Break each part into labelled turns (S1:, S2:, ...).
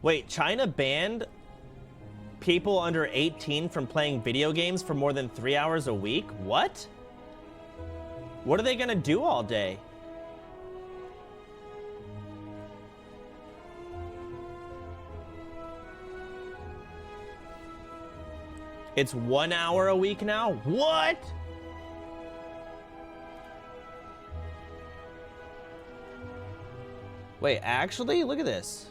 S1: Wait, China banned people under 18 from playing video games for more than 3 hours a week? What? What are they gonna do all day? It's 1 hour a week now? What? Wait, actually? Look at this.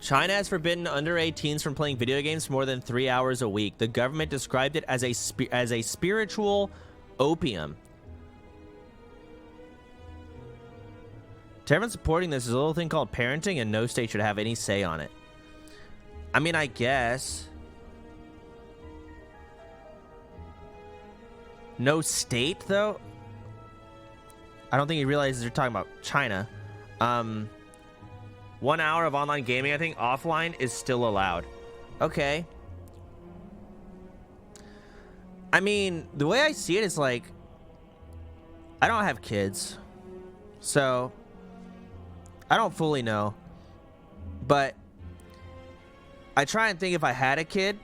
S1: China has forbidden under 18s from playing video games for more than 3 hours a week. The government described it as a spiritual opium. To everyone supporting this, there's a little thing called parenting, and no state should have any say on it. I mean, I guess. No state, though? I don't think he realizes they're talking about China. 1 hour of online gaming, I think, offline is still allowed. Okay. I mean, the way I see it is like, I don't have kids, so I don't fully know. But I try and think if I had a kid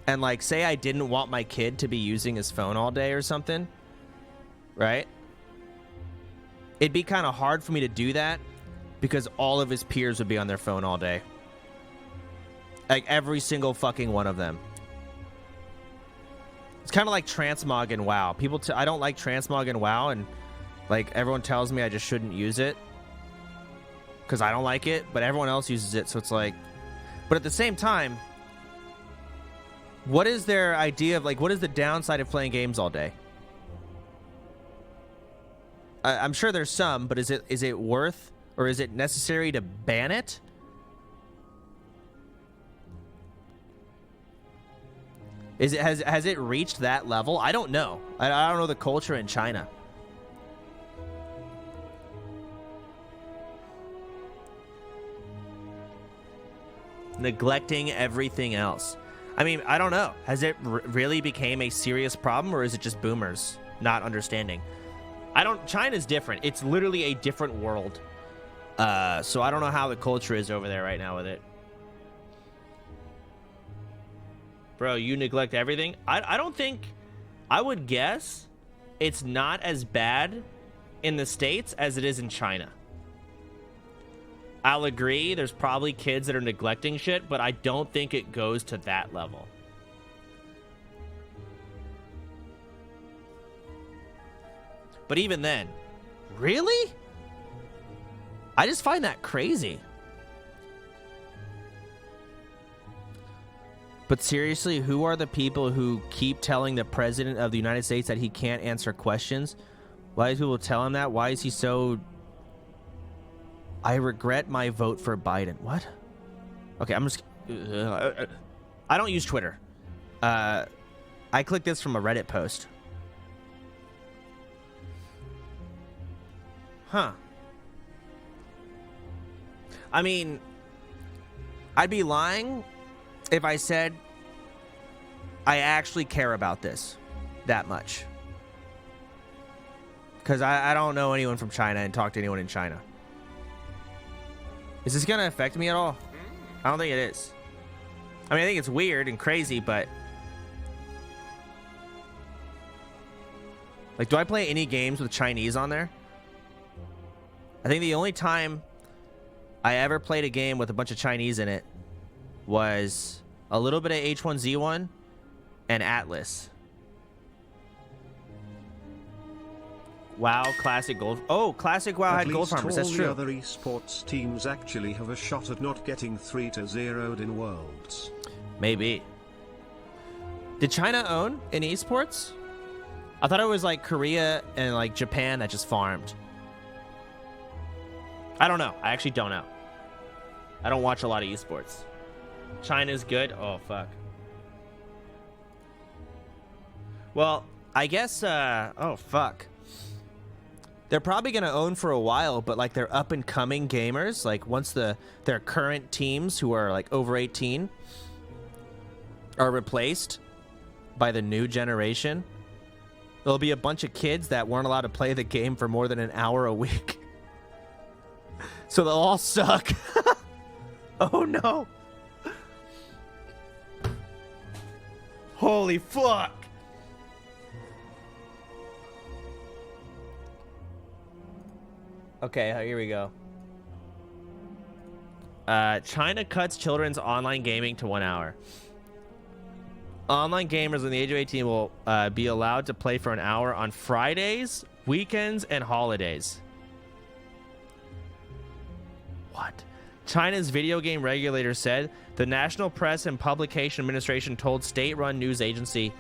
S1: and like say I didn't want my kid to be using his phone all day or something, right? It'd be kind of hard for me to do that because all of his peers would be on their phone all day. Like every single fucking one of them. It's kind of like transmog in WoW. I don't like transmog in WoW, and like everyone tells me I just shouldn't use it because I don't like it, but everyone else uses it, so it's like. But at the same time, what is their idea of like what is the downside of playing games all day? I'm sure there's some, but is it worth or is it necessary to ban it? Has it reached that level? I don't know. I don't know the culture in China. Neglecting everything else. I mean, I don't know. Has it really became a serious problem, or is it just boomers not understanding? China's different. It's literally a different world. So I don't know how the culture is over there right now with it. Bro, you neglect everything? I don't think... I would guess it's not as bad in the States as it is in China. I'll agree, there's probably kids that are neglecting shit, but I don't think it goes to that level. But even then, really? I just find that crazy. But seriously, who are the people who keep telling the president of the United States that he can't answer questions? Why do people tell him that? Why is he so... I regret my vote for Biden. What? Okay, I'm just... I don't use Twitter. I clicked this from a Reddit post. Huh. I mean, I'd be lying if I said I actually care about this that much. Because I don't know anyone from China and talk to anyone in China. Is this going to affect me at all? I don't think it is. I mean, I think it's weird and crazy, but... Like, do I play any games with Chinese on there? I think the only time I ever played a game with a bunch of Chinese in it was a little bit of H1Z1 and Atlas. WoW Classic Gold. Oh, Classic WoW had gold farmers. That's true.
S2: All the other esports teams actually have a shot at not getting 3-0'd in Worlds.
S1: Maybe. Did China own in esports? I thought it was like Korea and like Japan that just farmed. I don't know. I actually don't know. I don't watch a lot of esports. China's good. Oh, fuck. Well, I guess, oh, fuck. They're probably going to own for a while, but like they're up and coming gamers, like once their current teams who are like over 18 are replaced by the new generation, there'll be a bunch of kids that weren't allowed to play the game for more than an hour a week. So they'll all suck. Oh no. Holy fuck. Okay, here we go. China cuts children's online gaming to 1 hour. Online gamers in the age of 18 will be allowed to play for an hour on Fridays, weekends, and holidays. What? China's video game regulator said the National Press and Publication Administration told state-run news agency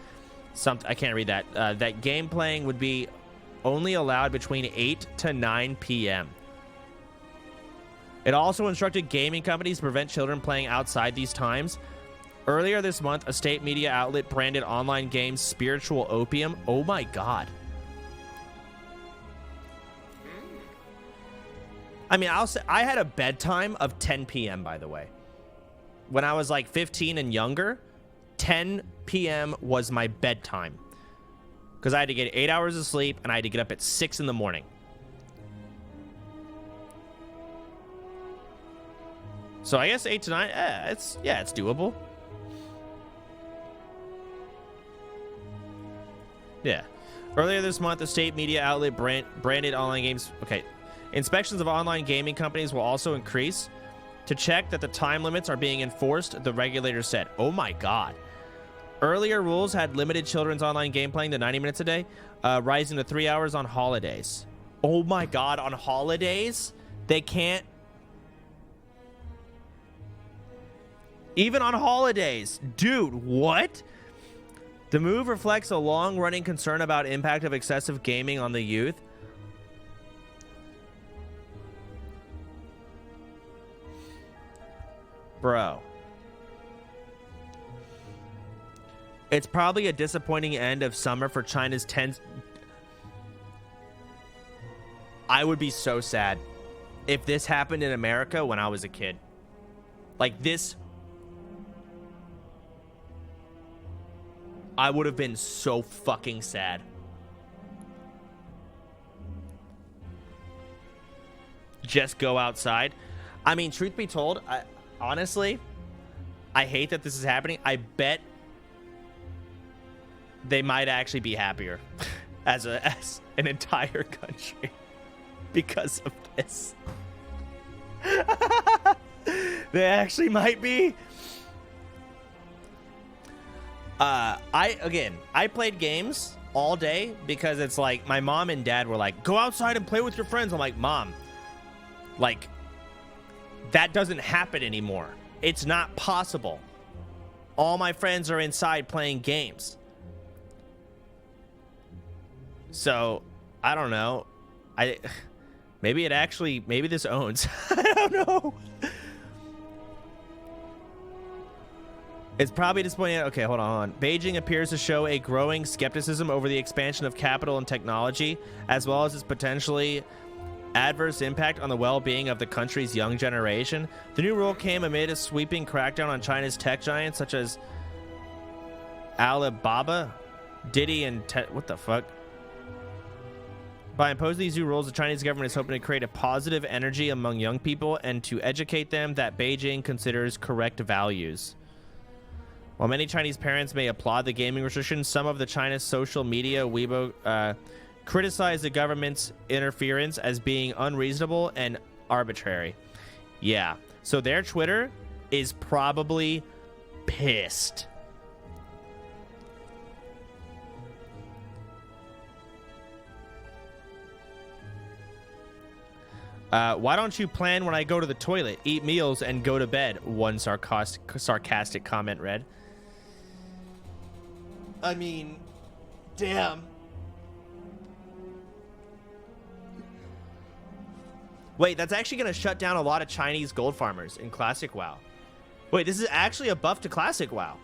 S1: I can't read that that game playing would be only allowed between 8 to 9 p.m. It also instructed gaming companies to prevent children playing outside these times. Earlier this month, a state media outlet branded online games spiritual opium. Oh my god. I mean, I'll say I had a bedtime of 10 p.m. by the way. When I was like 15 and younger, 10 p.m. was my bedtime. Because I had to get 8 hours of sleep and I had to get up at 6 in the morning. So I guess 8 to 9, it's doable. Yeah. Earlier this month, the state media outlet branded online games. Okay. Inspections of online gaming companies will also increase to check that the time limits are being enforced, the regulator said. Oh my god. Earlier rules had limited children's online game playing to 90 minutes a day, rising to 3 hours on holidays. Oh my god, on holidays? They can't. Even on holidays. Dude, what? The move reflects a long-running concern about impact of excessive gaming on the youth. Bro. It's probably a disappointing end of summer for China's 10. I would be so sad if this happened in America when I was a kid. Like this. I would have been so fucking sad. Just go outside. I mean, truth be told, honestly, I hate that this is happening. I bet they might actually be happier as an entire country because of this. They actually might be. I played games all day because it's like my mom and dad were like, go outside and play with your friends. I'm like, Mom, like, that doesn't happen anymore. It's not possible. All my friends are inside playing games. So, I don't know. Maybe this owns. I don't know. It's probably disappointing. Okay, hold on. Beijing appears to show a growing skepticism over the expansion of capital and technology, as well as its potentially adverse impact on the well-being of the country's young generation. The new rule came amid a sweeping crackdown on China's tech giants such as Alibaba, Didi, and what the fuck? By imposing these new rules, the Chinese government is hoping to create a positive energy among young people and to educate them that Beijing considers correct values. While many Chinese parents may applaud the gaming restrictions, some of the China's social media, Weibo, criticize the government's interference as being unreasonable and arbitrary. Yeah. So their Twitter is probably pissed. Why don't you plan when I go to the toilet, eat meals, and go to bed? One sarcastic comment read. I mean, damn. Wait, that's actually going to shut down a lot of Chinese gold farmers in Classic WoW. Wait, this is actually a buff to Classic WoW.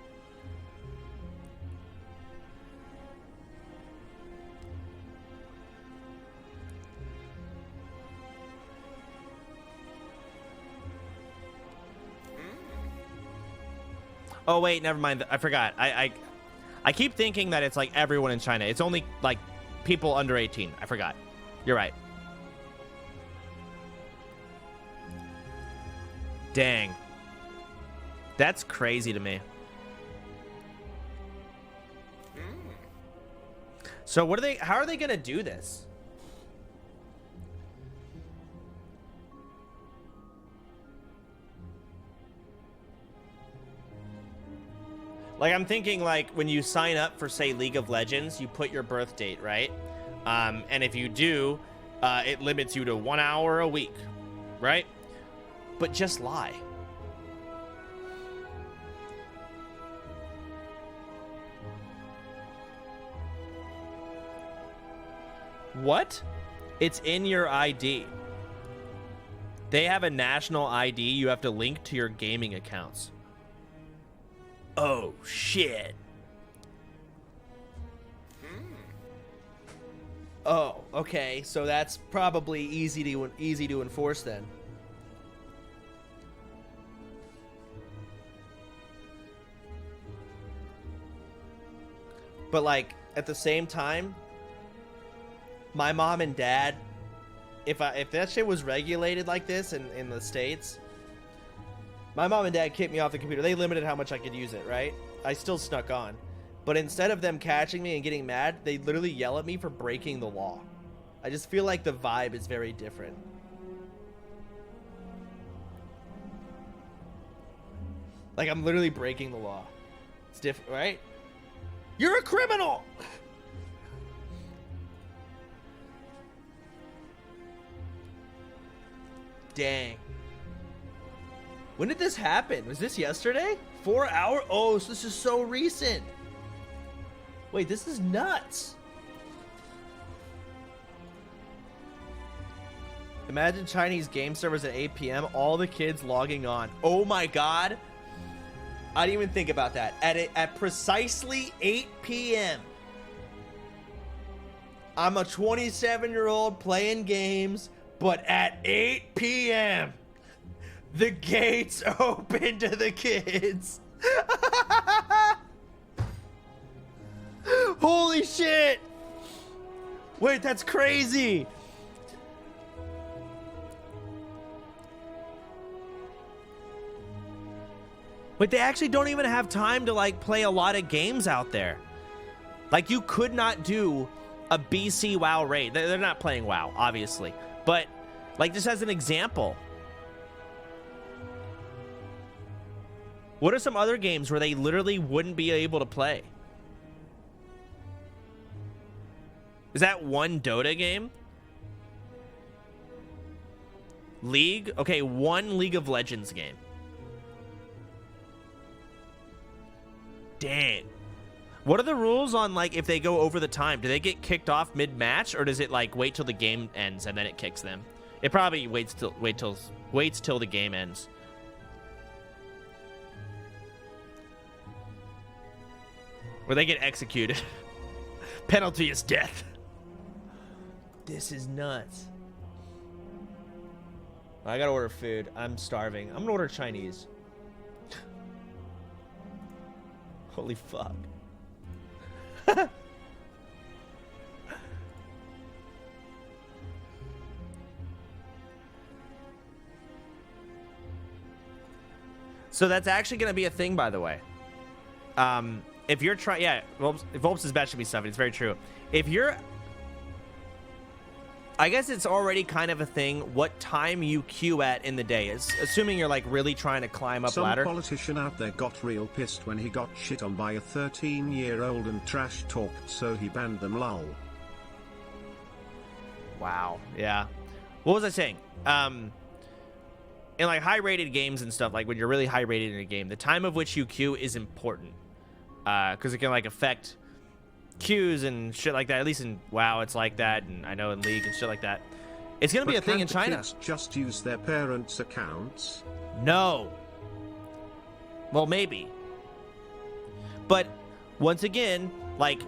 S1: Oh, wait, never mind. I forgot. I keep thinking that it's like everyone in China. It's only like people under 18. I forgot. You're right. Dang. That's crazy to me. So what are they, how are they gonna do this? Like, I'm thinking, like, when you sign up for, say, League of Legends, you put your birth date, right? And if you do, it limits you to 1 hour a week, right? But just lie. What? It's in your ID. They have a national ID you have to link to your gaming accounts. Oh, shit. Oh, okay. So that's probably easy to enforce then. But like at the same time, my mom and dad, if that shit was regulated like this in the States, my mom and dad kicked me off the computer. They limited how much I could use it, right? I still snuck on. But instead of them catching me and getting mad, they literally yell at me for breaking the law. I just feel like the vibe is very different. Like, I'm literally breaking the law. It's different, right? You're a criminal! Dang. When did this happen? Was this yesterday? 4 hours? Oh, so this is so recent. Wait, this is nuts. Imagine Chinese game servers at 8 p.m. All the kids logging on. Oh my god. I didn't even think about that. At precisely 8 p.m. I'm a 27-year-old playing games, but at 8 p.m. the gates open to the kids. Holy shit. Wait, that's crazy. But they actually don't even have time to like play a lot of games out there. Like, you could not do a BC WoW raid. They're not playing WoW, obviously. But like, just as an example, what are some other games where they literally wouldn't be able to play? Is that one Dota game? League? Okay, one League of Legends game. Dang. What are the rules on, like, if they go over the time? Do they get kicked off mid-match, or does it, like, wait till the game ends and then it kicks them? It probably waits till the game ends. Or they get executed. Penalty is death. This is nuts. I gotta order food. I'm starving. I'm gonna order Chinese. Holy fuck. So that's actually going to be a thing, by the way. If you're trying, yeah, Volps is bad should be stuffed. It's very true. If you're, I guess it's already kind of a thing what time you queue at in the day is, assuming you're like really trying to climb up ladder.
S2: Some politician out there got real pissed when he got shit on by a 13-year-old and trash talked, so he banned them, lol.
S1: Wow. Yeah. What was I saying? In like high rated games and stuff, like when you're really high rated in a game, the time of which you queue is important. Because it can like affect queues and shit like that. At least in WoW it's like that, and I know in League and shit like that. It's gonna be a thing in China.
S2: Kids just use their parents' accounts?
S1: No. Well, maybe. But once again, like,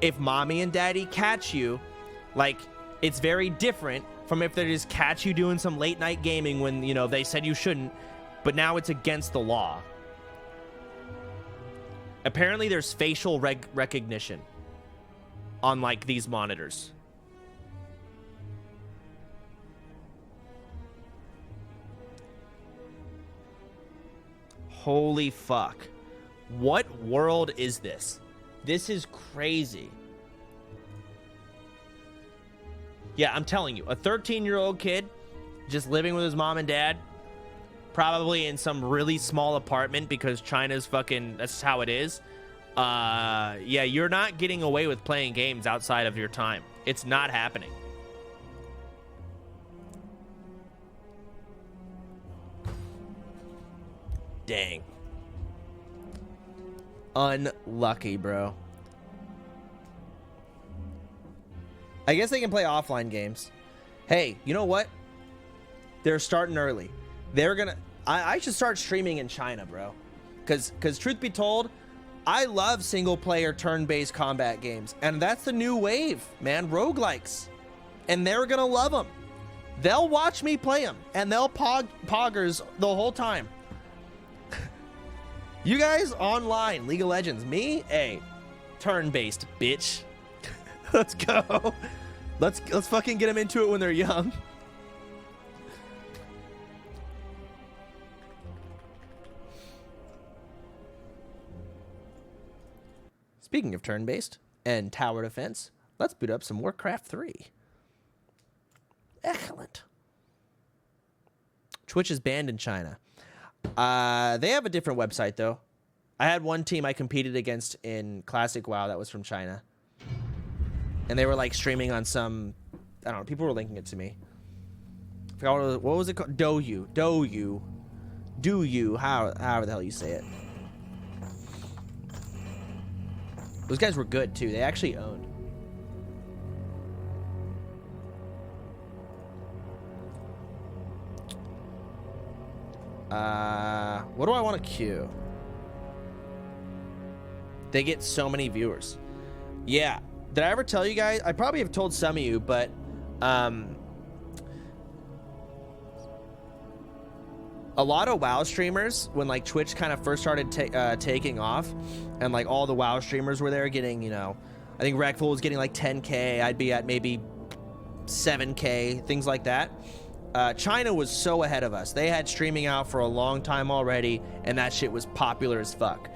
S1: if mommy and daddy catch you, like, it's very different from if they just catch you doing some late night gaming when, you know, they said you shouldn't, but now it's against the law. Apparently there's facial recognition on, like, these monitors. Holy fuck. What world is this? This is crazy. Yeah, I'm telling you, a 13-year-old kid just living with his mom and dad, probably in some really small apartment because China's fucking, that's how it is. Yeah, you're not getting away with playing games outside of your time. It's not happening. Dang. Unlucky, bro. I guess they can play offline games. Hey, you know what? They're starting early. They're gonna... I should start streaming in China, bro. Because truth be told, I love single-player turn-based combat games. And that's the new wave, man. Roguelikes. And they're gonna love them. They'll watch me play them. And they'll poggers the whole time. You guys online, League of Legends. Me? Hey, turn-based, bitch. Let's go. Let's fucking get them into it when they're young. Speaking of turn-based and tower defense, let's boot up some Warcraft 3. Excellent. Twitch is banned in China. They have a different website, though. I had one team I competed against in Classic WoW that was from China. And they were, like, streaming on some... I don't know. People were linking it to me. I forgot what was it called? Douyu. However the hell you say it. Those guys were good, too. They actually owned. What do I want to queue? They get so many viewers. Yeah. Did I ever tell you guys? I probably have told some of you, but a lot of WoW streamers, when like Twitch kind of first started taking off, and like all the WoW streamers were there getting, you know, I think Rekful was getting like 10K. I'd be at maybe 7K, things like that. China was so ahead of us. They had streaming out for a long time already, and that shit was popular as fuck.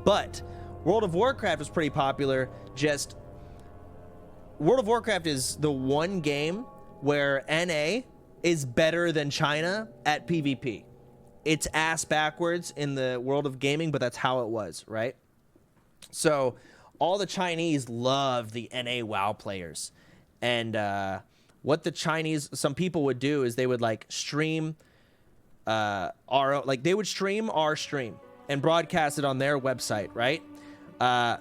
S1: But World of Warcraft was pretty popular. Just World of Warcraft is the one game where NA is better than China at PvP. It's ass backwards in the world of gaming, but that's how it was, right? So all the Chinese love the NA WoW players. And what the Chinese, some people would do is they would like stream they would stream our stream and broadcast it on their website, right? And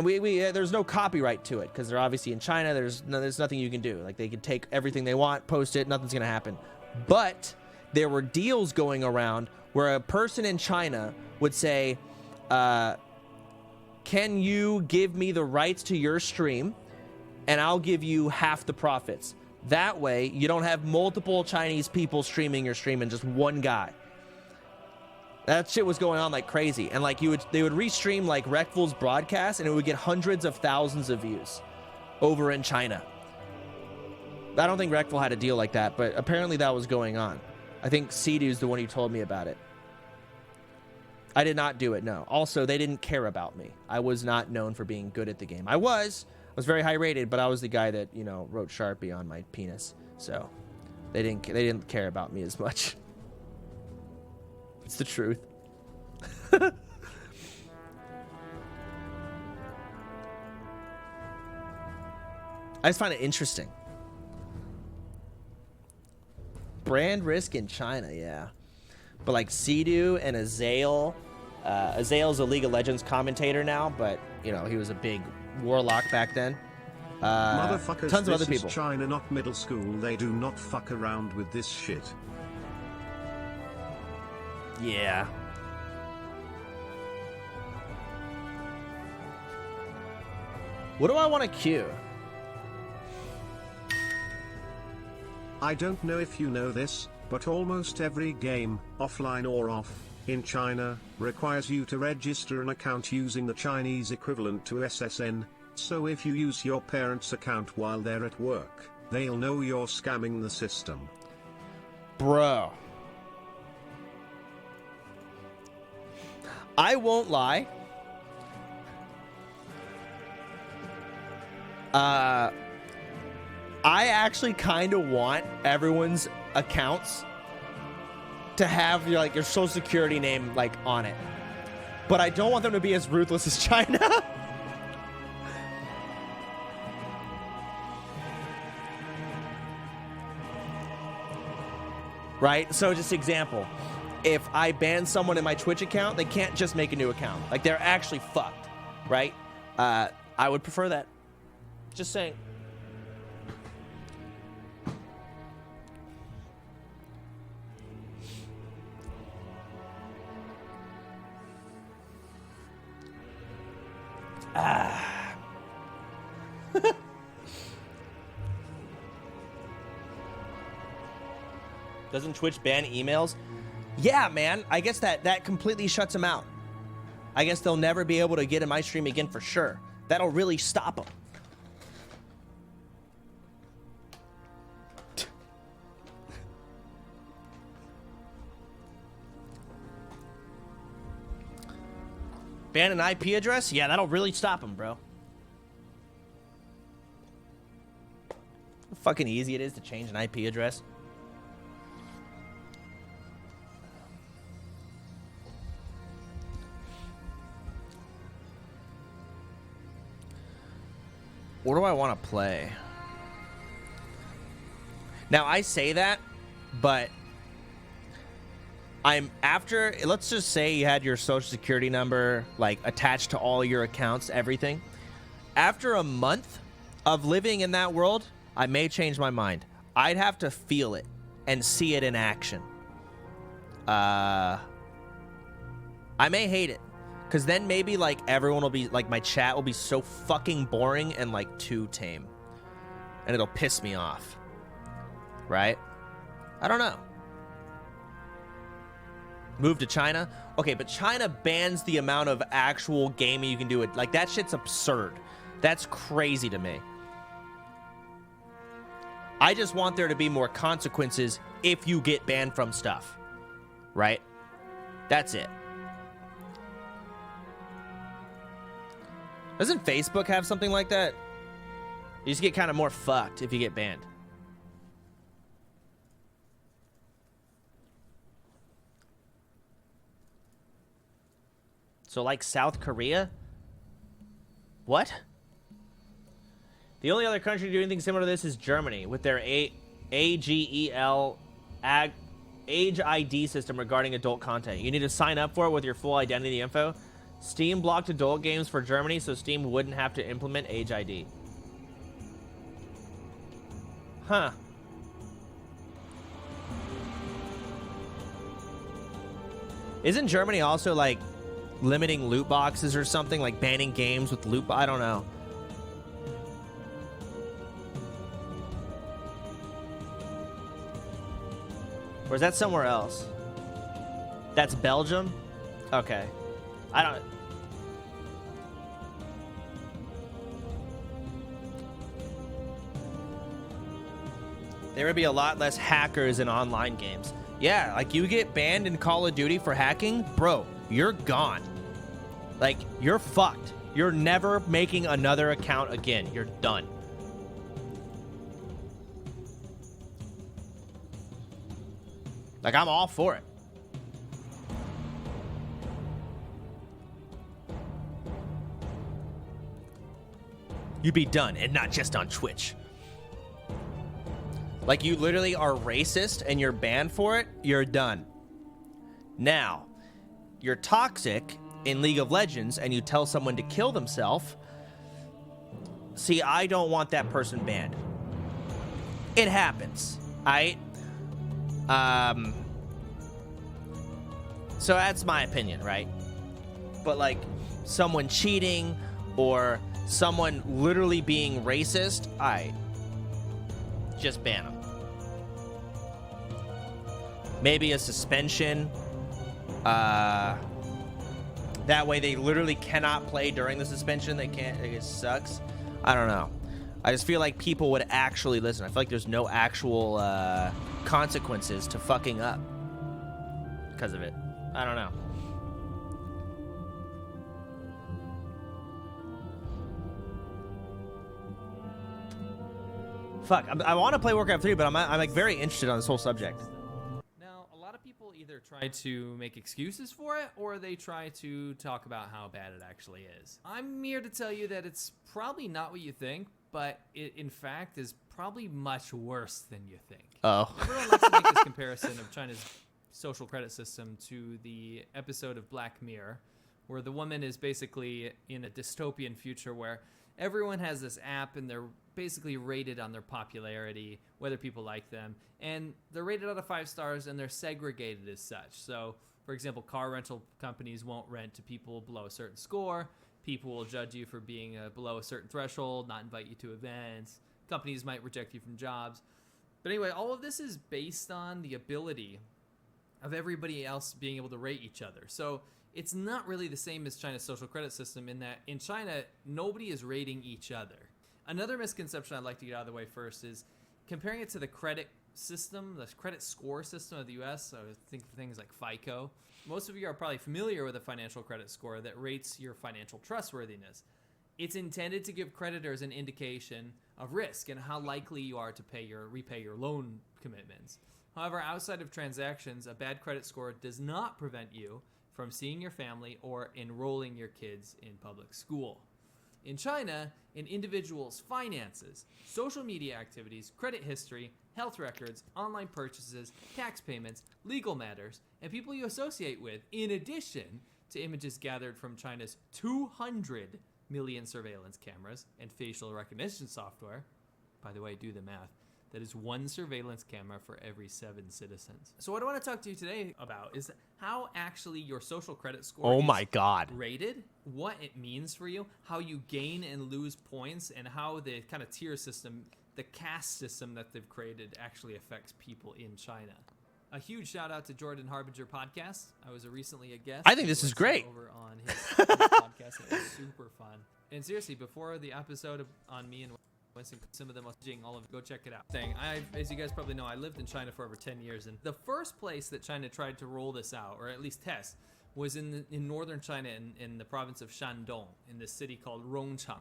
S1: there's no copyright to it because they're obviously in China. There's nothing you can do. Like they can take everything they want, post it, nothing's gonna happen. But there were deals going around where a person in China would say, can you give me the rights to your stream and I'll give you half the profits. That way you don't have multiple Chinese people streaming your stream and just one guy. That shit was going on like crazy. And like they would restream like Rekful's broadcast and it would get hundreds of thousands of views over in China. I don't think Rekful had a deal like that, but apparently that was going on. I think Cedu's the one who told me about it. I did not do it, no. Also, they didn't care about me. I was not known for being good at the game. I was very high rated, but I was the guy that, you know, wrote Sharpie on my penis. So they didn't care about me as much. It's the truth. I just find it interesting. Brand risk in China, yeah. But like Cedu and Azael, Azael's a League of Legends commentator now, but you know, he was a big warlock back then.
S2: Motherfuckers,
S1: tons of other
S2: this
S1: people.
S2: is China, not middle school. They do not fuck around with this shit.
S1: Yeah. What do I want to queue?
S2: I don't know if you know this, but almost every game, offline or off, in China, requires you to register an account using the Chinese equivalent to SSN, so if you use your parents' account while they're at work, they'll know you're scamming the system.
S1: Bro. I won't lie. I actually kind of want everyone's accounts to have your social security name like on it, but I don't want them to be as ruthless as China. Right? So just example, if I ban someone in my Twitch account, they can't just make a new account. Like, they're actually fucked, right? I would prefer that. Just saying. Doesn't Twitch ban emails? Yeah, man. I guess that completely shuts them out. I guess they'll never be able to get in my stream again for sure. That'll really stop them. Ban an IP address? Yeah, that'll really stop them, bro. How fucking easy it is to change an IP address. What do I want to play? Now, I say that, but let's just say you had your social security number, like, attached to all your accounts, everything. After a month of living in that world, I may change my mind. I'd have to feel it and see it in action. I may hate it. Because then maybe, like, everyone will be, like, my chat will be so fucking boring and, like, too tame. And it'll piss me off. Right? I don't know. Move to China? Okay, but China bans the amount of actual gaming you can do. It like, that shit's absurd. That's crazy to me. I just want there to be more consequences if you get banned from stuff. Right? That's it. Doesn't Facebook have something like that? You just get kind of more fucked if you get banned. So, like South Korea? What? The only other country doing anything similar to this is Germany, with their AGEL Age ID system regarding adult content. You need to sign up for it with your full identity info. Steam blocked adult games for Germany, so Steam wouldn't have to implement Age ID. Huh. Isn't Germany also, like, limiting loot boxes or something? Like, banning games with loot I don't know. Or is that somewhere else? That's Belgium? Okay. I don't... There would be a lot less hackers in online games. Yeah, like, you get banned in Call of Duty for hacking, bro, you're gone. Like, you're fucked. You're never making another account again. You're done. Like, I'm all for it. You'd be done, and not just on Twitch. Like, you literally are racist and you're banned for it, you're done. Now, you're toxic in League of Legends and you tell someone to kill themselves. See, I don't want that person banned. It happens, alright? So that's my opinion, right? But, like, someone cheating or someone literally being racist, just ban them. Maybe a suspension. That way they literally cannot play during the suspension. They can't. It sucks. I don't know. I just feel like people would actually listen. I feel like there's no actual consequences to fucking up because of it. I don't know. fuck. I want to play Warcraft 3, but I'm like very interested on this whole subject.
S3: Now, a lot of people either try to make excuses for it or they try to talk about how bad it actually is. I'm here to tell you that it's probably not what you think, but it in fact is probably much worse than you think.
S1: Oh.
S3: Everyone likes to make this comparison of China's social credit system to the episode of Black Mirror, where the woman is basically in a dystopian future where everyone has this app and they're basically rated on their popularity, whether people like them, and they're rated out of 5 stars and they're segregated as such. So, for example, car rental companies won't rent to people below a certain score. People will judge you for being below a certain threshold, not invite you to events. Companies might reject you from jobs. But anyway, all of this is based on the ability of everybody else being able to rate each other. So it's not really the same as China's social credit system in that in China, nobody is rating each other. Another misconception I'd like to get out of the way first is comparing it to the credit system, the credit score system of the US. So think of things like FICO. Most of you are probably familiar with a financial credit score that rates your financial trustworthiness. It's intended to give creditors an indication of risk and how likely you are to repay your loan commitments. However, outside of transactions, a bad credit score does not prevent you from seeing your family or enrolling your kids in public school. In China, an individual's finances, social media activities, credit history, health records, online purchases, tax payments, legal matters, and people you associate with, in addition to images gathered from China's 200 million surveillance cameras and facial recognition software. By the way, do the math. That is 1 surveillance camera for every 7 citizens. So what I want to talk to you today about is how actually your social credit score is rated, what it means for you, how you gain and lose points, and how the kind of tier system, the caste system that they've created actually affects people in China. A huge shout out to Jordan Harbinger podcast. I was recently a guest.
S1: I think this is great.
S3: Over on his podcast. It was super fun. And seriously, before the episode on me and some of the most all of go check it out. As you guys probably know, I lived in China for over 10 years, and the first place that China tried to roll this out, or at least test, was in northern China in the province of Shandong, in this city called Rongcheng.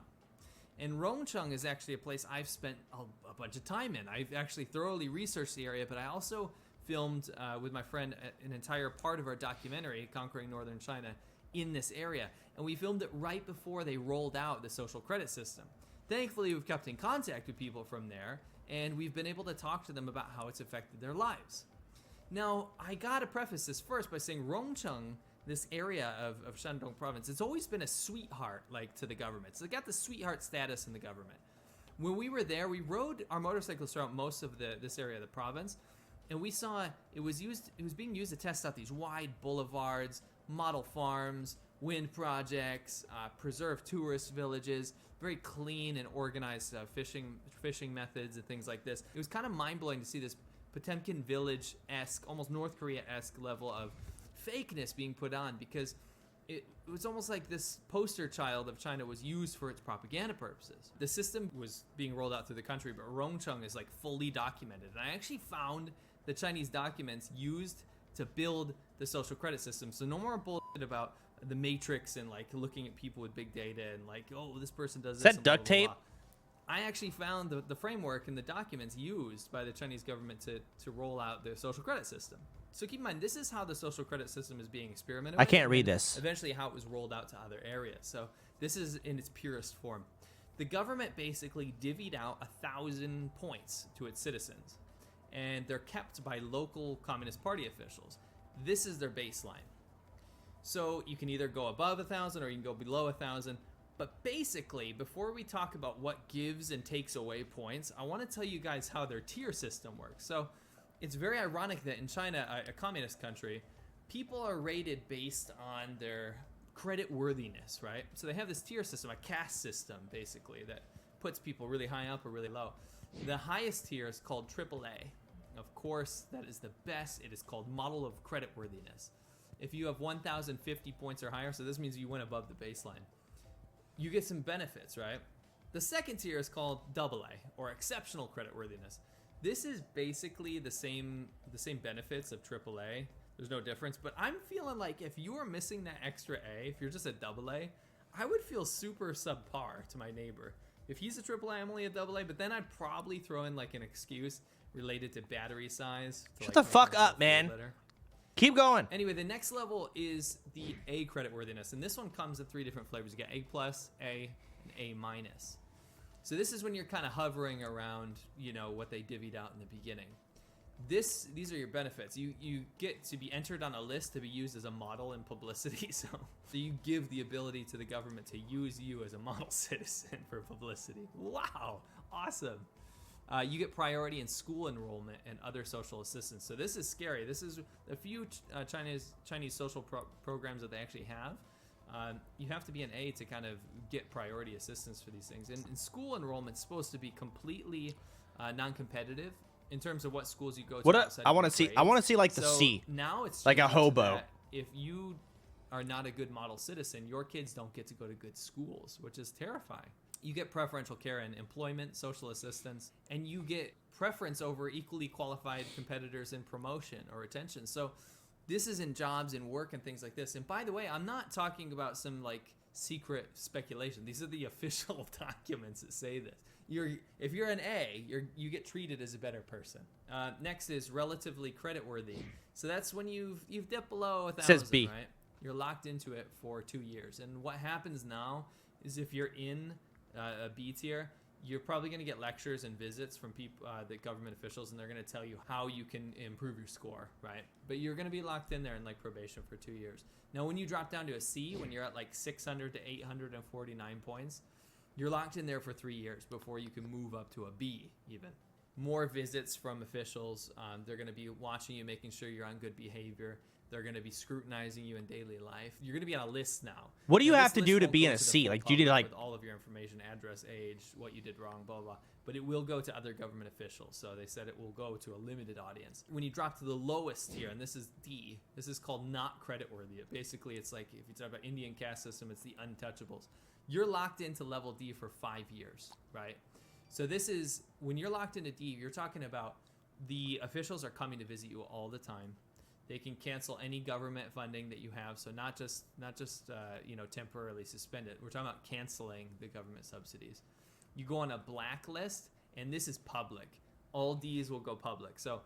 S3: And Rongcheng is actually a place I've spent a bunch of time in. I've actually thoroughly researched the area, but I also filmed with my friend an entire part of our documentary, Conquering Northern China, in this area. And we filmed it right before they rolled out the social credit system. Thankfully, we've kept in contact with people from there, and we've been able to talk to them about how it's affected their lives. Now, I gotta preface this first by saying Rongcheng, this area of Shandong province, it's always been a sweetheart, to the government. So they got the sweetheart status in the government. When we were there, we rode our motorcycles throughout most of this area of the province, and we saw it was being used to test out these wide boulevards, model farms, wind projects, preserved tourist villages, very clean and organized fishing methods and things like this. It was kind of mind-blowing to see this Potemkin village-esque, almost North Korea-esque level of fakeness being put on, because it was almost like this poster child of China was used for its propaganda purposes. The system was being rolled out through the country, but Rongcheng is fully documented. And I actually found the Chinese documents used to build the social credit system. So no more bullshit about the matrix and looking at people with big data and oh, this person does this.
S1: Is that duct tape?
S3: I actually found the framework and the documents used by the Chinese government to roll out their social credit system. So keep in mind, this is how the social credit system is being experimented with.
S1: I can't read this.
S3: Eventually how it was rolled out to other areas. So this is in its purest form. The government basically divvied out 1,000 points to its citizens, and they're kept by local Communist Party officials. This is their baseline. So you can either go above 1,000 or you can go below 1,000. But basically, before we talk about what gives and takes away points, I want to tell you guys how their tier system works. So it's very ironic that in China, a communist country, people are rated based on their credit worthiness, right? So they have this tier system, a caste system, basically, that puts people really high up or really low. The highest tier is called AAA. Of course, that is the best. It is called model of credit worthiness. If you have 1,050 points or higher, so this means you went above the baseline, you get some benefits, right? The second tier is called AA, or exceptional credit worthiness. This is basically the same benefits of AAA. There's no difference, but I'm feeling like if you are missing that extra A, if you're just a AA, I would feel super subpar to my neighbor, If he's a AAA, I'm only a AA. But then I'd probably throw in like an excuse related to battery size.
S1: Shut the fuck up, man. Keep going.
S3: Anyway, the next level is the A creditworthiness, and this one comes in 3 different flavors. You got A+, A, and A-. So this is when you're kind of hovering around, you know, what they divvied out in the beginning. These are your benefits. You get to be entered on a list to be used as a model in publicity. So you give the ability to the government to use you as a model citizen for publicity. Wow, awesome. You get priority in school enrollment and other social assistance. So this is scary. This is a few Chinese social programs that they actually have. You have to be an A to kind of get priority assistance for these things. And school enrollment's supposed to be completely non-competitive in terms of what schools you go to.
S1: I want to see like the C.
S3: Now it's
S1: like a hobo.
S3: If you are not a good model citizen, your kids don't get to go to good schools, which is terrifying. You get preferential care in employment, social assistance, and you get preference over equally qualified competitors in promotion or retention. So this is in jobs and work and things like this. And by the way, I'm not talking about some like secret speculation. These are the official documents that say this. If you're an A, you get treated as a better person. Next is relatively creditworthy. So that's when you've dipped below 1,000,
S1: says B.
S3: right? You're locked into it for 2 years. And what happens now is if you're in a B tier, you're probably going to get lectures and visits from people, the government officials, and they're going to tell you how you can improve your score, right? But you're going to be locked in there in like probation for 2 years. Now, when you drop down to a C, when you're at like 600 to 849 points, you're locked in there for 3 years before you can move up to a B even. More visits from officials. They're going to be watching you, making sure you're on good behavior. They're going to be scrutinizing you in daily life. You're going to be on a list now.
S1: What do you have to do to be in a C? Like, do you need like
S3: with all of your information, address, age, what you did wrong, blah, blah. But it will go to other government officials. So they said it will go to a limited audience. When you drop to the lowest tier, and this is D, this is called not creditworthy. Basically, it's like if you talk about Indian caste system, it's the untouchables. You're locked into level D for 5 years, right? So this is, when you're locked into D, you're talking about the officials are coming to visit you all the time. They can cancel any government funding that you have. So not just temporarily suspend it. We're talking about canceling the government subsidies. You go on a blacklist, and this is public. All Ds will go public. So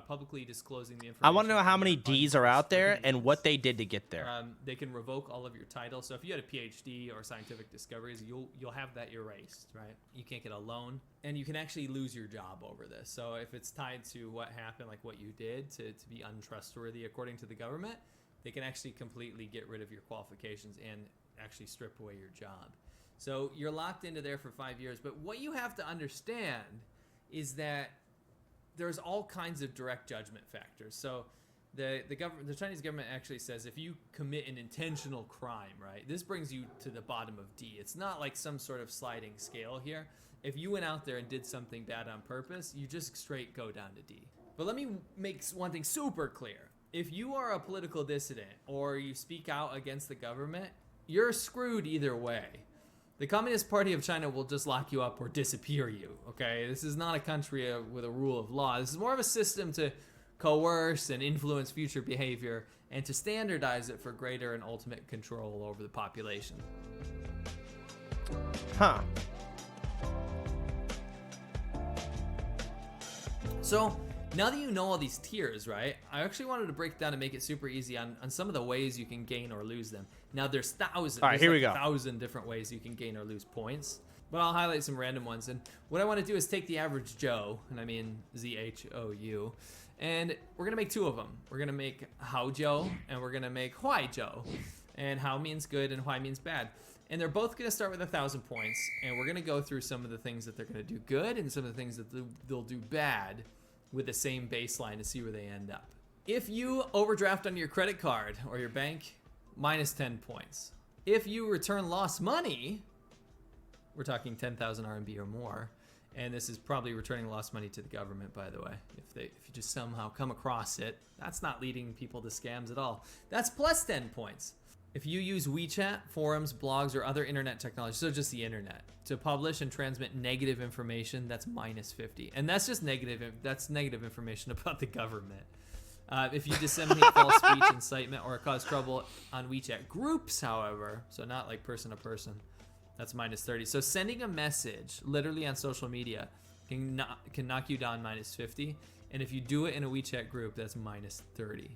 S3: publicly disclosing the information.
S1: I want to know how many Ds are out there and what they did to get there.
S3: They can revoke all of your titles. So if you had a PhD or scientific discoveries, you'll have that erased, right? You can't get a loan, and you can actually lose your job over this. So if it's tied to what happened, like what you did to be untrustworthy according to the government, they can actually completely get rid of your qualifications and actually strip away your job. So you're locked into there for 5 years. But what you have to understand is that there's all kinds of direct judgment factors. So the Chinese government actually says if you commit an intentional crime, right, this brings you to the bottom of D. It's not like some sort of sliding scale here. If you went out there and did something bad on purpose, you just straight go down to D. But let me make one thing super clear. If you are a political dissident or you speak out against the government, you're screwed either way. The Communist Party of China will just lock you up or disappear you, okay? This is not a country with a rule of law. This is more of a system to coerce and influence future behavior and to standardize it for greater and ultimate control over the population.
S1: Huh.
S3: So now that you know all these tiers, right, I actually wanted to break down and make it super easy on some of the ways you can gain or lose them. Now there's thousands.
S1: All right, here we go.
S3: 1,000 different ways you can gain or lose points, but I'll highlight some random ones. And what I want to do is take the average Joe, and I mean ZHOU, and we're gonna make 2 of them. We're gonna make Hao Joe, and we're gonna make Huai Joe. And Hao means good, and Huai means bad. And they're both gonna start with 1,000 points, and we're gonna go through some of the things that they're gonna do good and some of the things that they'll do bad with the same baseline to see where they end up. If you overdraft on your credit card or your bank, minus 10 points. If you return lost money, we're talking 10,000 RMB or more, and this is probably returning lost money to the government, by the way. If you just somehow come across it, that's not leading people to scams at all. That's plus 10 points. If you use WeChat, forums, blogs, or other internet technology, so just the internet, to publish and transmit negative information, that's minus 50. And that's just negative. That's negative information about the government. If you disseminate false speech, incitement, or cause trouble on WeChat groups, however, so not like person to person, That's minus 30. So sending a message literally on social media can knock you down minus 50. And if you do it in a WeChat group, that's minus 30.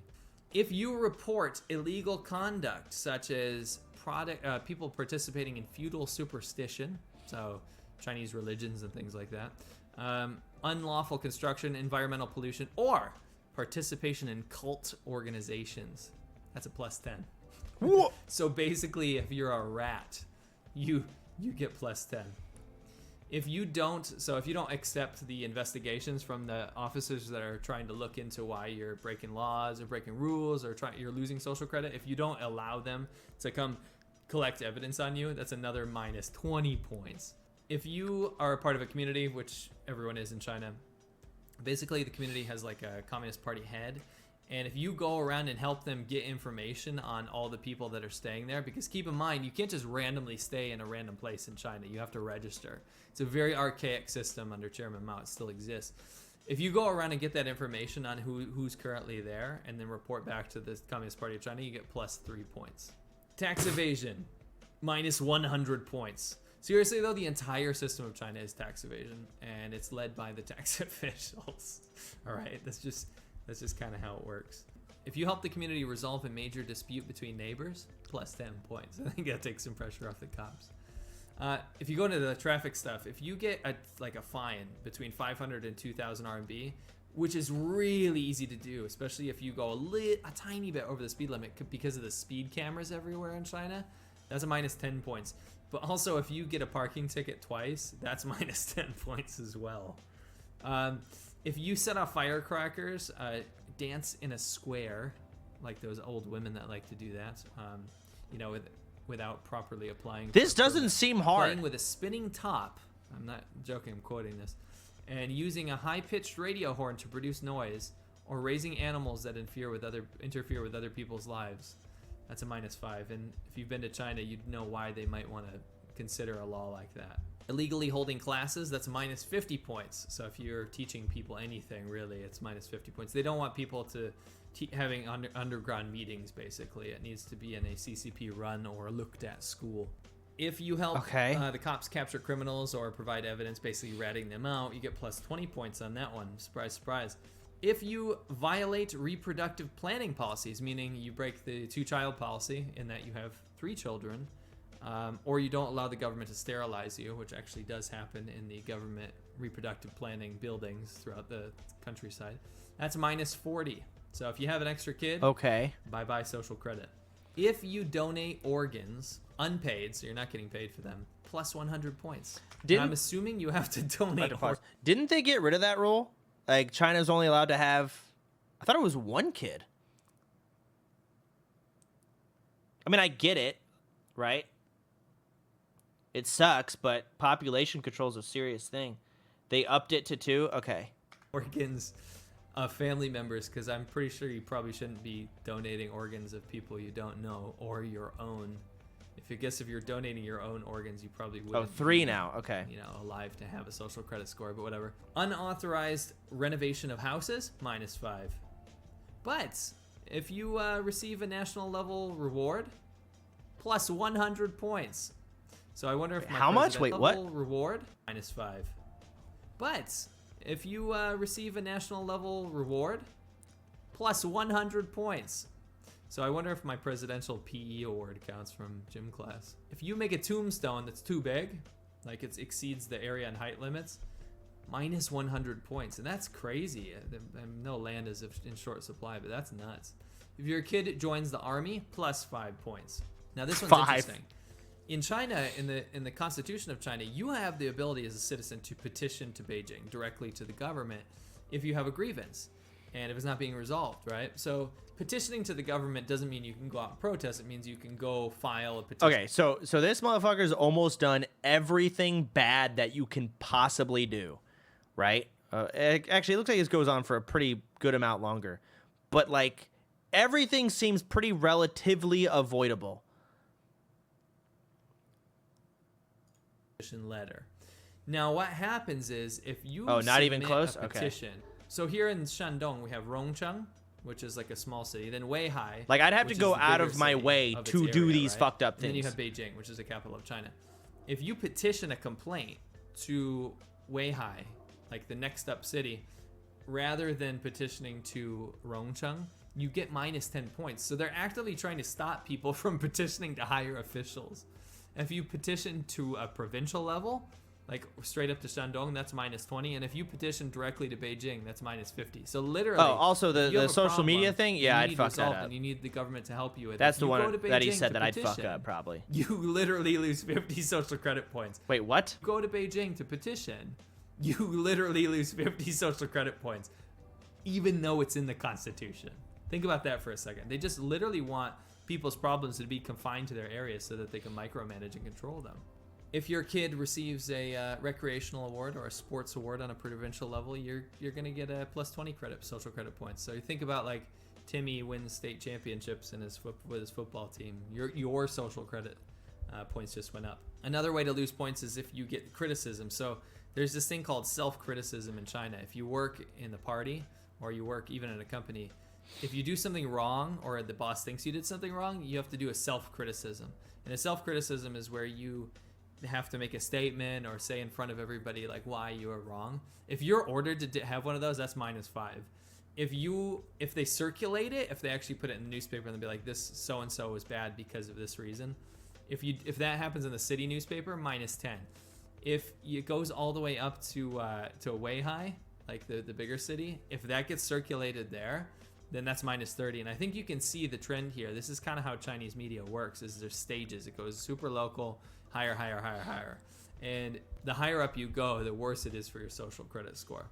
S3: If you report illegal conduct, such as people participating in feudal superstition, so Chinese religions and things like that, unlawful construction, environmental pollution, or participation in cult organizations, that's a plus 10. So basically, if you're a rat, you get plus 10. If you don't accept the investigations from the officers that are trying to look into why you're breaking laws or breaking rules or you're losing social credit, if you don't allow them to come collect evidence on you, that's another minus 20 points. If you are a part of a community, which everyone is in China, basically the community has like a Communist Party head. And if you go around and help them get information on all the people that are staying there, because keep in mind, you can't just randomly stay in a random place in China. You have to register. It's a very archaic system under Chairman Mao. It still exists. If you go around and get that information on who's currently there and then report back to the Communist Party of China, you get plus 3 points. Tax evasion, minus 100 points. Seriously though, the entire system of China is tax evasion, and it's led by the tax officials. All right, that's just kind of how it works. If you help the community resolve a major dispute between neighbors, plus 10 points. I think that takes some pressure off the cops. If you go into the traffic stuff, if you get a fine between 500 and 2,000 RMB, which is really easy to do, especially if you go a tiny bit over the speed limit because of the speed cameras everywhere in China, that's a minus 10 points. But also, if you get a parking ticket twice, that's minus 10 points as well. If you set off firecrackers, dance in a square, like those old women that like to do that, without properly applying.
S1: This doesn't seem hard.
S3: Playing with a spinning top, I'm not joking, I'm quoting this, and using a high-pitched radio horn to produce noise, or raising animals that interfere with other people's lives, that's a minus 5. And if you've been to China, you'd know why they might want to consider a law like that. Illegally holding classes, that's minus 50 points. So if you're teaching people anything, really, it's minus 50 points. They don't want people to having underground meetings, basically. It needs to be in a CCP run or looked at school. If you help the cops capture criminals or provide evidence, basically ratting them out, you get plus 20 points on that one. Surprise, surprise. If you violate reproductive planning policies, meaning you break the 2-child policy in that you have 3 children, or you don't allow the government to sterilize you, which actually does happen in the government reproductive planning buildings throughout the countryside, that's minus 40. So if you have an extra kid, bye-bye social credit. If you donate organs, unpaid, so you're not getting paid for them, plus 100 points. I'm assuming you have to donate organs.
S1: Didn't they get rid of that rule? Like, China's only allowed to have, I thought it was 1 kid. I mean, I get it, right? It sucks, but population control is a serious thing. They upped it to 2? Okay.
S3: Organs of family members, because I'm pretty sure you probably shouldn't be donating organs of people you don't know or your own. If you're donating your own organs, you probably wouldn't.
S1: 3 now. Okay.
S3: Alive to have a social credit score, but whatever. Unauthorized renovation of houses, minus 5. But if you receive a national level reward, plus 100 points. So I wonder if my
S1: how much? Wait, what?
S3: Reward, minus 5. But if you receive a national level reward, plus 100 points. So I wonder if my presidential PE award counts from gym class. If you make a tombstone that's too big, like it exceeds the area and height limits, minus 100 points. And that's crazy. No land is in short supply, but that's nuts. If your kid joins the army, plus 5 points. Now this one's interesting. In China, in the Constitution of China, you have the ability as a citizen to petition to Beijing directly to the government if you have a grievance and if it's not being resolved, right? So petitioning to the government doesn't mean you can go out and protest. It means you can go file a petition.
S1: Okay, so this motherfucker's almost done everything bad that you can possibly do, right? Actually, it looks like this goes on for a pretty good amount longer. But, like, everything seems pretty relatively avoidable.
S3: Letter. Now what happens is if you
S1: not even close?
S3: A petition. Okay. So here in Shandong we have Rongcheng, which is like a small city, then Weihai.
S1: Like I'd have to go out of my way to do these fucked up things.
S3: And then you have Beijing, which is the capital of China. If you petition a complaint to Weihai, like the next up city, rather than petitioning to Rongcheng, you get minus 10 points. So they're actively trying to stop people from petitioning to higher officials. If you petition to a provincial level, like straight up to Shandong, that's minus 20. And if you petition directly to Beijing, that's minus 50. So literally.
S1: Oh, also the social media thing? Yeah, I'd fuck that up.
S3: And you need the government to help you with it.
S1: That's the one that he said that I'd fuck up, probably.
S3: You literally lose 50 social credit points.
S1: Wait, what?
S3: Go to Beijing to petition. You literally lose 50 social credit points, even though it's in the Constitution. Think about that for a second. They just literally want people's problems to be confined to their areas so that they can micromanage and control them. If your kid receives a recreational award or a sports award on a provincial level, you're going to get a plus 20 social credit points. So you think about like Timmy wins state championships with his football team. Your social credit points just went up. Another way to lose points is if you get criticism. So there's this thing called self-criticism in China. If you work in the party or you work even in a company, if you do something wrong or the boss thinks you did something wrong, you have to do a self-criticism. And a self-criticism is where you have to make a statement or say in front of everybody like why you are wrong. If you're ordered to have one of those, that's minus 5. If they circulate it, if they actually put it in the newspaper and they'll be like, this so-and-so was bad because of this reason. If that happens in the city newspaper, minus 10. If it goes all the way up to Weihai, like the bigger city, if that gets circulated there, then that's minus 30. And I think you can see the trend here. This is kind of how Chinese media works, is there's stages. It goes super local, higher, higher, higher, higher. And the higher up you go, the worse it is for your social credit score.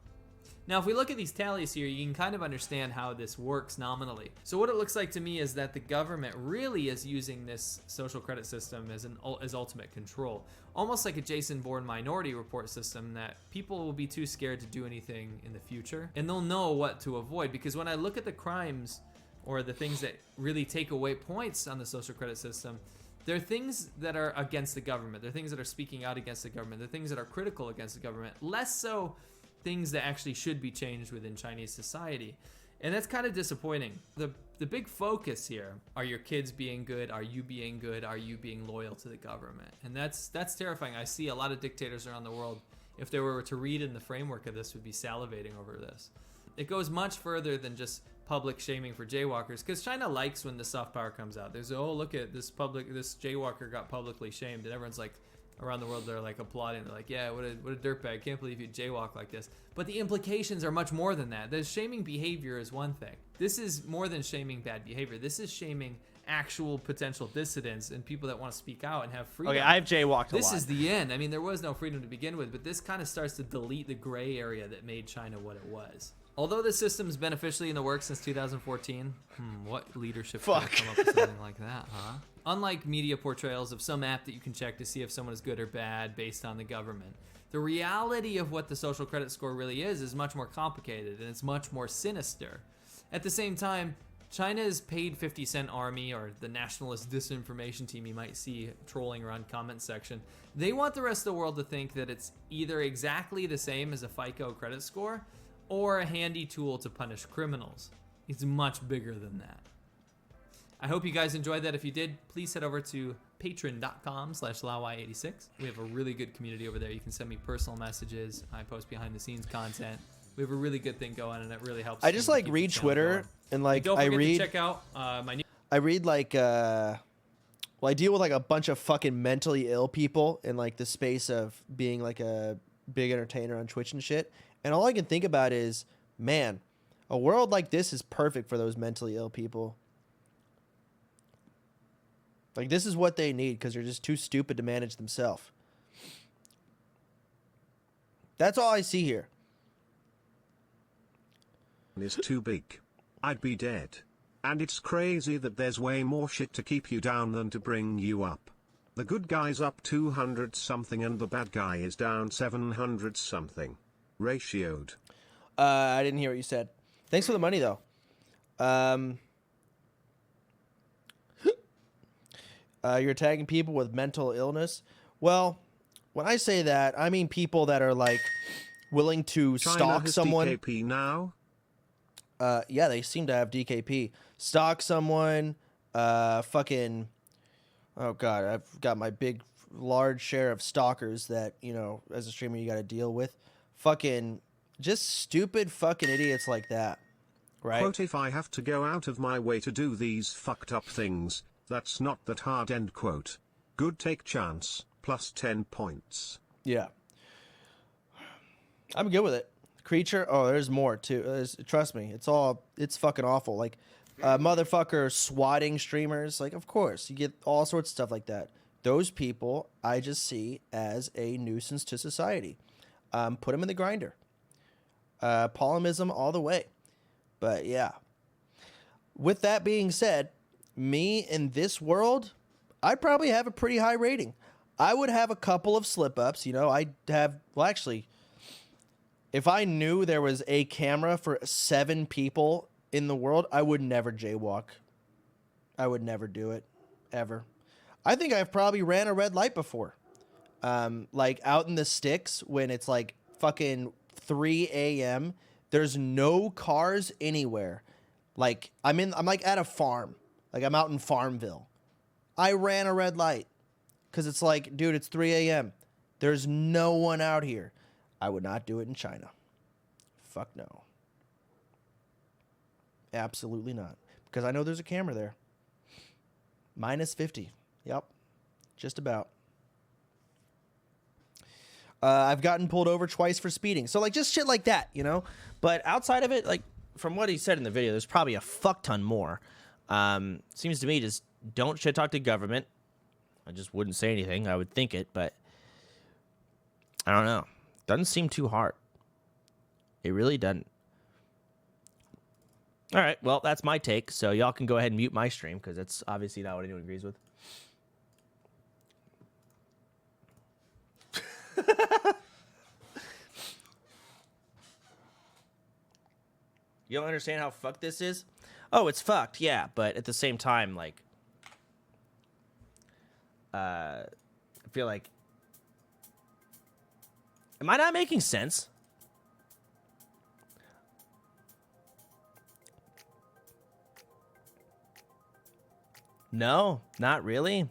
S3: Now, if we look at these tallies here, you can kind of understand how this works nominally. So what it looks like to me is that the government really is using this social credit system as ultimate control. Almost like a Jason Bourne Minority Report system, that people will be too scared to do anything in the future. And they'll know what to avoid. Because when I look at the crimes or the things that really take away points on the social credit system, they're things that are against the government. They're things that are speaking out against the government. They're things that are critical against the government. Less so things that actually should be changed within Chinese society. And that's kind of disappointing. The big focus here, are your kids being good? Are you being good? Are you being loyal to the government? And that's terrifying. I see a lot of dictators around the world, if they were to read in the framework of this, would be salivating over this. It goes much further than just public shaming for jaywalkers, because China likes when the soft power comes out. There's, oh, look at this jaywalker got publicly shamed, and everyone's like, around the world, they're like applauding. They're like, yeah, what a dirtbag. Can't believe you jaywalk like this. But the implications are much more than that. The shaming behavior is one thing. This is more than shaming bad behavior. This is shaming actual potential dissidents and people that want to speak out and have freedom.
S1: Okay, I've jaywalked a lot.
S3: This is the end. I mean, there was no freedom to begin with, but this kind of starts to delete the gray area that made China what it was. Although the system's been officially in the works since 2014, what leadership could have come up with something like that, huh? Unlike media portrayals of some app that you can check to see if someone is good or bad based on the government, the reality of what the social credit score really is much more complicated, and it's much more sinister. At the same time, China's paid 50-cent army, or the nationalist disinformation team you might see trolling around comment section, they want the rest of the world to think that it's either exactly the same as a FICO credit score or a handy tool to punish criminals. It's much bigger than that. I hope you guys enjoyed that. If you did, please head over to patreon.com/lawai86. We have a really good community over there. You can send me personal messages. I post behind the scenes content. We have a really good thing going, and it really helps.
S4: I just like read Twitter and like
S3: don't forget to check out my new.
S4: I read like well, I deal with like a bunch of fucking mentally ill people in like the space of being like a big entertainer on Twitch and shit. And all I can think about is, man, a world like this is perfect for those mentally ill people. Like, this is what they need because they're just too stupid to manage themselves. That's all I see here.
S2: Is too big. I'd be dead. And it's crazy that there's way more shit to keep you down than to bring you up. The good guy's up 200 something and the bad guy is down 700 something. Ratioed.
S4: I didn't hear what you said. Thanks for the money, though. You're tagging people with mental illness. Well, when I say that, I mean people that are like willing to stalk someone.
S2: DKP now?
S4: Yeah, they seem to have DKP. Stalk someone. Fucking. Oh God, I've got my big large share of stalkers that, you know, as a streamer you got to deal with. Fucking just stupid fucking idiots like that. Right?
S2: Quote, if I have to go out of my way to do these fucked up things, that's not that hard, end quote. Good take chance, plus 10 points.
S4: Yeah. I'm good with it. Creature, oh, there's more too. Trust me, it's fucking awful. Like, motherfucker swatting streamers, like, of course, you get all sorts of stuff like that. Those people, I just see as a nuisance to society. Put them in the grinder. Polymism all the way. But yeah. With that being said, me in this world, I'd probably have a pretty high rating. I would have a couple of slip-ups, you know, I'd have, well, actually, if I knew there was a camera for 7 people in the world, I would never jaywalk. I would never do it, ever. I think I've probably ran a red light before. Like, out in the sticks, when it's, like, fucking 3 a.m., there's no cars anywhere. Like, I'm like at a farm. Like, I'm out in Farmville. I ran a red light. Because it's like, dude, it's 3 a.m. There's no one out here. I would not do it in China. Fuck no. Absolutely not. Because I know there's a camera there. Minus 50. Yep. Just about. I've gotten pulled over twice for speeding. So, like, just shit like that, you know? But outside of it, like, from what he said in the video, there's probably a fuck ton more. Seems to me just don't shit talk to government. I just wouldn't say anything. I would think it, but I don't know. Doesn't seem too hard. It really doesn't. All right, well, that's my take. So y'all can go ahead and mute my stream because that's obviously not what anyone agrees with. You don't understand how fucked this is? Oh, it's fucked, yeah, but at the same time, like, I feel like, am I not making sense? No, not really.